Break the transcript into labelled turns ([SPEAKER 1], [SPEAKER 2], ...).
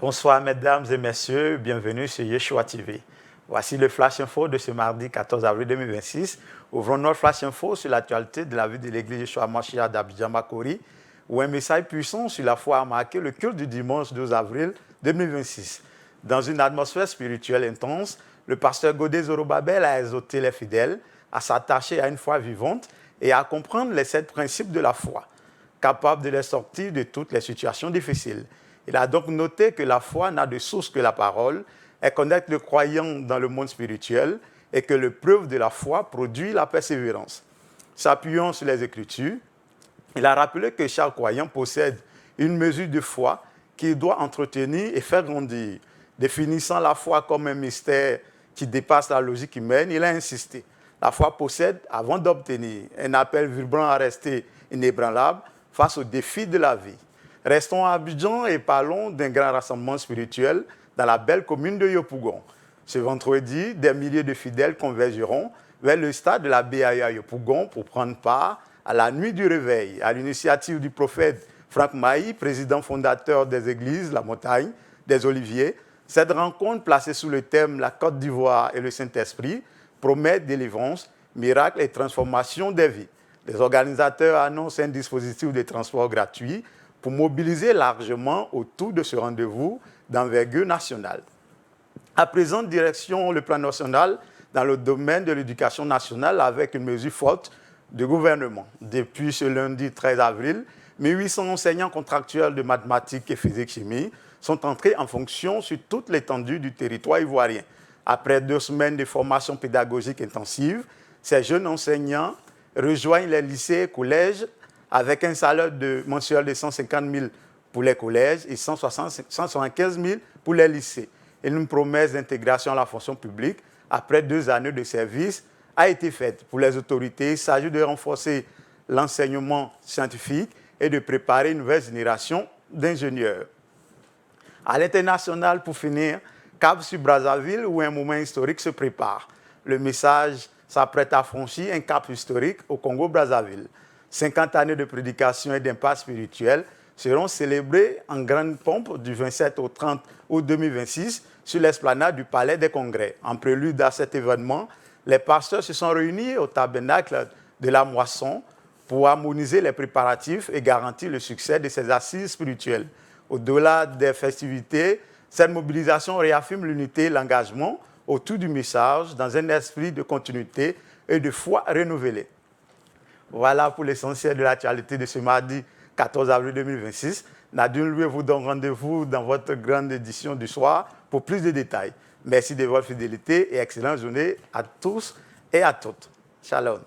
[SPEAKER 1] Bonsoir mesdames et messieurs, bienvenue sur Yeshua TV. Voici le Flash Info de ce mardi 14 avril 2026. Ouvrons notre Flash Info sur l'actualité de la vie de l'église Yeshua Mashiach d'Abidjan-Makori, où un message puissant sur la foi a marqué le culte du dimanche 12 avril 2026. Dans une atmosphère spirituelle intense, le pasteur Godé Zorobabel a exhorté les fidèles à s'attacher à une foi vivante et à comprendre les 7 principes de la foi, capables de les sortir de toutes les situations difficiles. Il a donc noté que la foi n'a de source que la parole, et connaître le croyant dans le monde spirituel, et que l'épreuve de la foi produit la persévérance. S'appuyant sur les Écritures, il a rappelé que chaque croyant possède une mesure de foi qu'il doit entretenir et faire grandir. Définissant la foi comme un mystère qui dépasse la logique humaine, il a insisté. La foi possède, avant d'obtenir, un appel vibrant à rester inébranlable face aux défis de la vie. Restons à Abidjan et parlons d'un grand rassemblement spirituel dans la belle commune de Yopougon. Ce vendredi, des milliers de fidèles convergeront vers le stade de la BAA Yopougon pour prendre part à la nuit du réveil, à l'initiative du prophète Franck Maï, président fondateur des églises La Montagne, des Oliviers. Cette rencontre, placée sous le thème « La Côte d'Ivoire et le Saint-Esprit », promet délivrance, miracle et transformation des vies. Les organisateurs annoncent un dispositif de transport gratuit pour mobiliser largement autour de ce rendez-vous d'envergure nationale. À présent, direction le plan national dans le domaine de l'éducation nationale avec une mesure forte de gouvernement. Depuis ce lundi 13 avril, 1800 enseignants contractuels de mathématiques et physique-chimie sont entrés en fonction sur toute l'étendue du territoire ivoirien. Après 2 semaines de formation pédagogique intensive, ces jeunes enseignants rejoignent les lycées et collèges avec un salaire mensuel de 150 000 pour les collèges et 175 000 pour les lycées. Une promesse d'intégration à la fonction publique après 2 années de service a été faite. Pour les autorités, il s'agit de renforcer l'enseignement scientifique et de préparer une nouvelle génération d'ingénieurs. À l'international, pour finir, Cap sur Brazzaville, où un moment historique se prépare. Le message s'apprête à franchir un cap historique au Congo-Brazzaville. 50 années de prédication et d'impact spirituel seront célébrées en grande pompe du 27 au 30 août 2026 sur l'esplanade du Palais des Congrès. En prélude à cet événement, les pasteurs se sont réunis au tabernacle de la Moisson pour harmoniser les préparatifs et garantir le succès de ces assises spirituelles. Au-delà des festivités, cette mobilisation réaffirme l'unité et l'engagement autour du message dans un esprit de continuité et de foi renouvelée. Voilà pour l'essentiel de l'actualité de ce mardi 14 avril 2026. Nadine Louis vous donne rendez-vous dans votre grande édition du soir pour plus de détails. Merci de votre fidélité et excellente journée à tous et à toutes. Shalom.